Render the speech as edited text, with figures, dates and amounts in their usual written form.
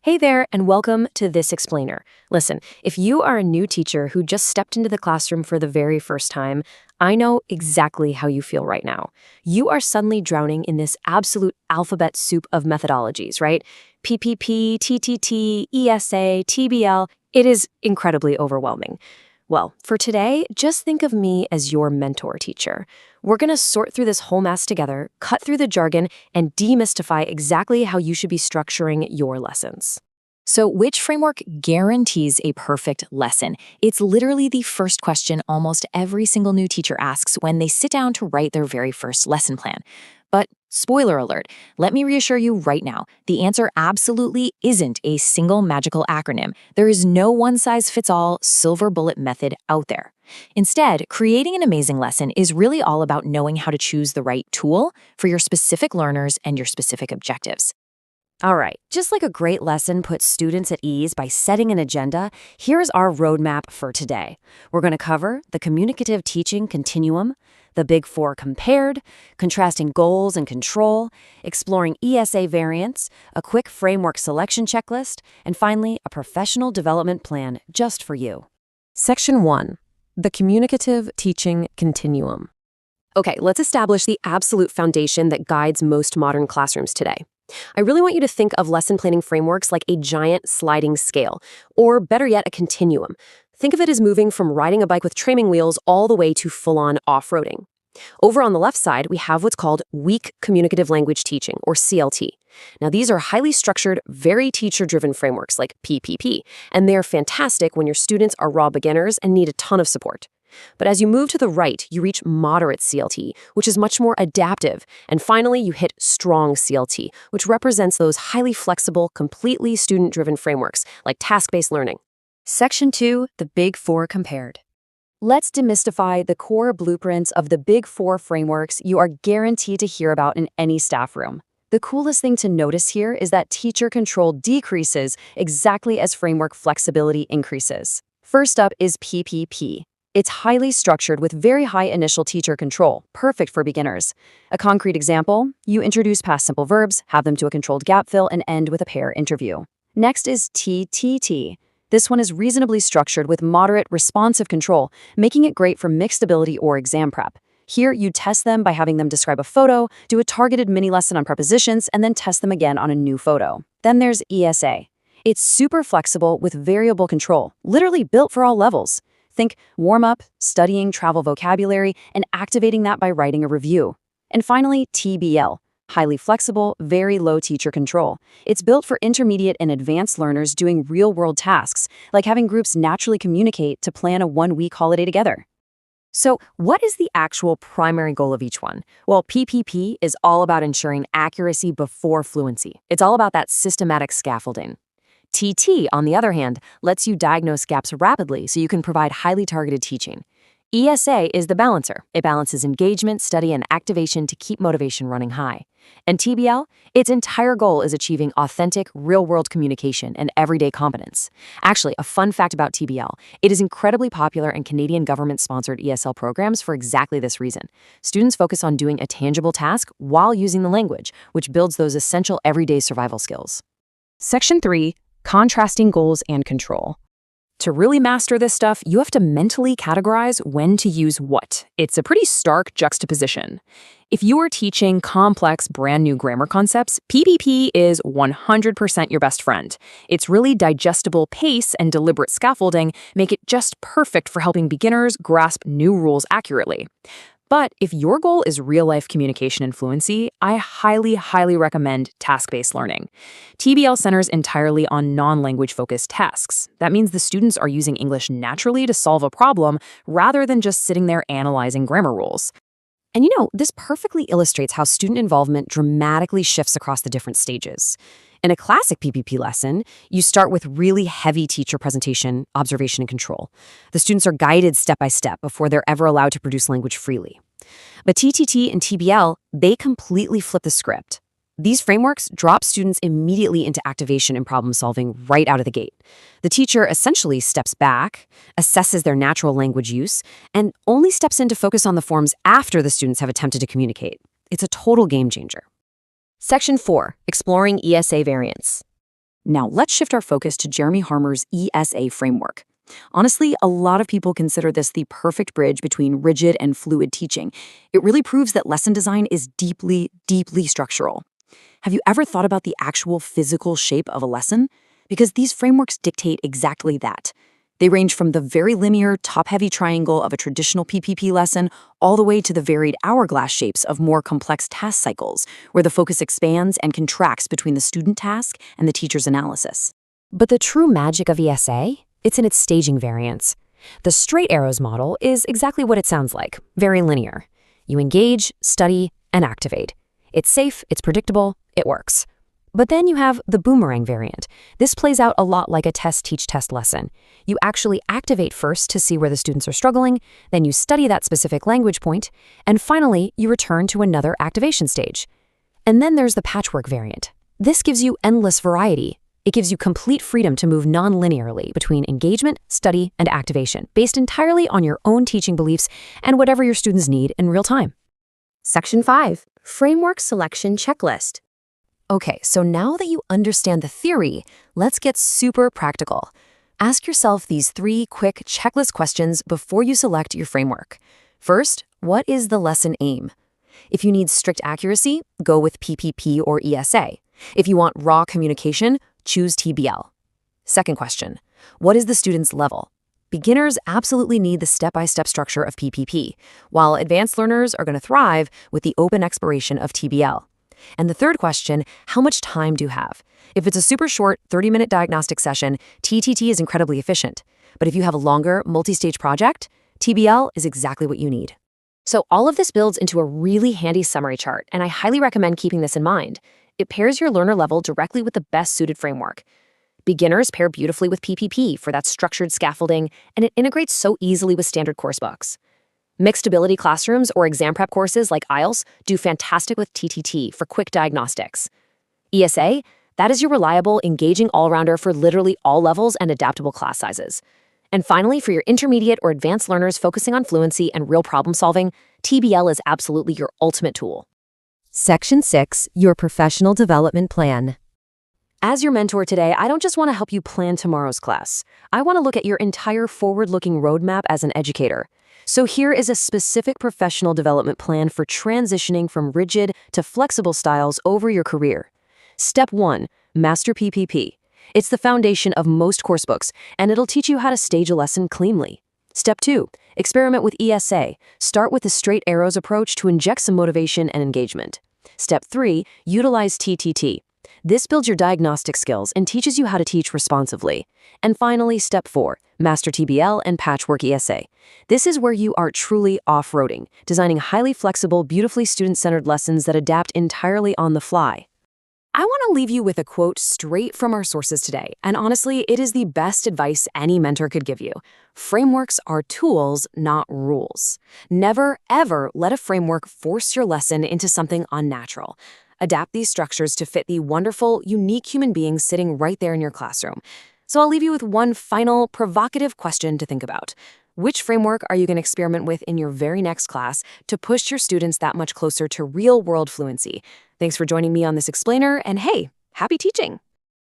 Hey there, and welcome to This Explainer. Listen, if you are a new teacher who just stepped into the classroom for the very first time, I know exactly how you feel right now. You are suddenly drowning in this absolute alphabet soup of methodologies, right? PPP, TTT, ESA, TBL. It is incredibly overwhelming. Well, for today, just think of me as your mentor teacher. We're going to sort through this whole mess together, cut through the jargon, and demystify exactly how you should be structuring your lessons. So, which framework guarantees a perfect lesson? It's literally the first question almost every single new teacher asks when they sit down to write their very first lesson plan. But spoiler alert, let me reassure you right now, the answer absolutely isn't a single magical acronym. There is no one-size-fits-all silver bullet method out there. Instead, creating an amazing lesson is really all about knowing how to choose the right tool for your specific learners and your specific objectives. All right, just like a great lesson puts students at ease by setting an agenda, here's our roadmap for today. We're going to cover the communicative teaching continuum, the Big Four compared, contrasting goals and control, exploring ESA variants, a quick framework selection checklist, and finally, a professional development plan just for you. Section 1. The communicative teaching continuum. Okay, let's establish the absolute foundation that guides most modern classrooms today. I really want you to think of lesson planning frameworks like a giant sliding scale, or better yet, a continuum. Think of it as moving from riding a bike with training wheels all the way to full-on off-roading. Over on the left side, we have what's called weak communicative language teaching, or CLT. Now, these are highly structured, very teacher-driven frameworks like PPP, and they're fantastic when your students are raw beginners and need a ton of support. But as you move to the right, you reach moderate CLT, which is much more adaptive. And finally, you hit strong CLT, which represents those highly flexible, completely student-driven frameworks like task-based learning. Section 2, the Big Four compared. Let's demystify the core blueprints of the Big Four frameworks you are guaranteed to hear about in any staff room. The coolest thing to notice here is that teacher control decreases exactly as framework flexibility increases. First up is PPP. It's highly structured with very high initial teacher control, perfect for beginners. A concrete example, you introduce past simple verbs, have them do a controlled gap fill, and end with a pair interview. Next is TTT. This one is reasonably structured with moderate responsive control, making it great for mixed ability or exam prep. Here, you test them by having them describe a photo, do a targeted mini lesson on prepositions, and then test them again on a new photo. Then there's ESA. It's super flexible with variable control, literally built for all levels. Think warm-up, studying travel vocabulary, and activating that by writing a review. And finally, TBL, highly flexible, very low teacher control. It's built for intermediate and advanced learners doing real-world tasks, like having groups naturally communicate to plan a one-week holiday together. So, what is the actual primary goal of each one? Well, PPP is all about ensuring accuracy before fluency. It's all about that systematic scaffolding. TT, on the other hand, lets you diagnose gaps rapidly so you can provide highly targeted teaching. ESA is the balancer. It balances engagement, study, and activation to keep motivation running high. And TBL, its entire goal is achieving authentic, real-world communication and everyday competence. Actually, a fun fact about TBL, it is incredibly popular in Canadian government-sponsored ESL programs for exactly this reason. Students focus on doing a tangible task while using the language, which builds those essential everyday survival skills. Section 3. Contrasting goals and control. To really master this stuff, you have to mentally categorize when to use what. It's a pretty stark juxtaposition. If you are teaching complex, brand new grammar concepts, PPP is 100% your best friend. Its really digestible pace and deliberate scaffolding make it just perfect for helping beginners grasp new rules accurately. But if your goal is real-life communication and fluency, I highly recommend task-based learning. TBL centers entirely on non-language-focused tasks. That means the students are using English naturally to solve a problem rather than just sitting there analyzing grammar rules. And this perfectly illustrates how student involvement dramatically shifts across the different stages. In a classic PPP lesson, you start with really heavy teacher presentation, observation, and control. The students are guided step by step before they're ever allowed to produce language freely. But TTT and TBL, they completely flip the script. These frameworks drop students immediately into activation and problem solving right out of the gate. The teacher essentially steps back, assesses their natural language use, and only steps in to focus on the forms after the students have attempted to communicate. It's a total game changer. Section 4. Exploring ESA variants. Now, let's shift our focus to Jeremy Harmer's ESA framework. Honestly, a lot of people consider this the perfect bridge between rigid and fluid teaching. It really proves that lesson design is deeply, deeply structural. Have you ever thought about the actual physical shape of a lesson? Because these frameworks dictate exactly that. They range from the very linear, top-heavy triangle of a traditional PPP lesson all the way to the varied hourglass shapes of more complex task cycles, where the focus expands and contracts between the student task and the teacher's analysis. But the true magic of ESA? It's in its staging variants. The straight arrows model is exactly what it sounds like, very linear. You engage, study, and activate. It's safe, it's predictable, it works. But then you have the boomerang variant. This plays out a lot like a test-teach-test lesson. You actually activate first to see where the students are struggling, then you study that specific language point, and finally, you return to another activation stage. And then there's the patchwork variant. This gives you endless variety. It gives you complete freedom to move non-linearly between engagement, study, and activation, based entirely on your own teaching beliefs and whatever your students need in real time. Section 5. Framework Selection Checklist. Okay, so now that you understand the theory, let's get super practical. Ask yourself these 3 quick checklist questions before you select your framework. First, what is the lesson aim? If you need strict accuracy, go with PPP or ESA. If you want raw communication, choose TBL. Second question, what is the student's level? Beginners absolutely need the step-by-step structure of PPP, while advanced learners are going to thrive with the open exploration of TBL. And the third question, how much time do you have? If it's a super short 30-minute diagnostic session, TTT is incredibly efficient. But if you have a longer, multi-stage project, TBL is exactly what you need. So all of this builds into a really handy summary chart, and I highly recommend keeping this in mind. It pairs your learner level directly with the best-suited framework. Beginners pair beautifully with PPP for that structured scaffolding, and it integrates so easily with standard course books. Mixed ability classrooms or exam prep courses like IELTS do fantastic with TTT for quick diagnostics. ESA, that is your reliable, engaging all-rounder for literally all levels and adaptable class sizes. And finally, for your intermediate or advanced learners focusing on fluency and real problem solving, TBL is absolutely your ultimate tool. Section 6, your professional development plan. As your mentor today, I don't just want to help you plan tomorrow's class. I want to look at your entire forward-looking roadmap as an educator. So here is a specific professional development plan for transitioning from rigid to flexible styles over your career. Step 1, master PPP. It's the foundation of most course books, and it'll teach you how to stage a lesson cleanly. Step 2, experiment with ESA. Start with the straight arrows approach to inject some motivation and engagement. Step 3, utilize TTT. This builds your diagnostic skills and teaches you how to teach responsively. And finally, Step 4, master TBL and patchwork ESA. This is where you are truly off-roading, designing highly flexible, beautifully student-centered lessons that adapt entirely on the fly. I want to leave you with a quote straight from our sources today, and honestly, it is the best advice any mentor could give you. Frameworks are tools, not rules. Never, ever let a framework force your lesson into something unnatural. Adapt these structures to fit the wonderful, unique human beings sitting right there in your classroom. So I'll leave you with one final, provocative question to think about. Which framework are you going to experiment with in your very next class to push your students that much closer to real-world fluency? Thanks for joining me on this explainer, and hey, happy teaching!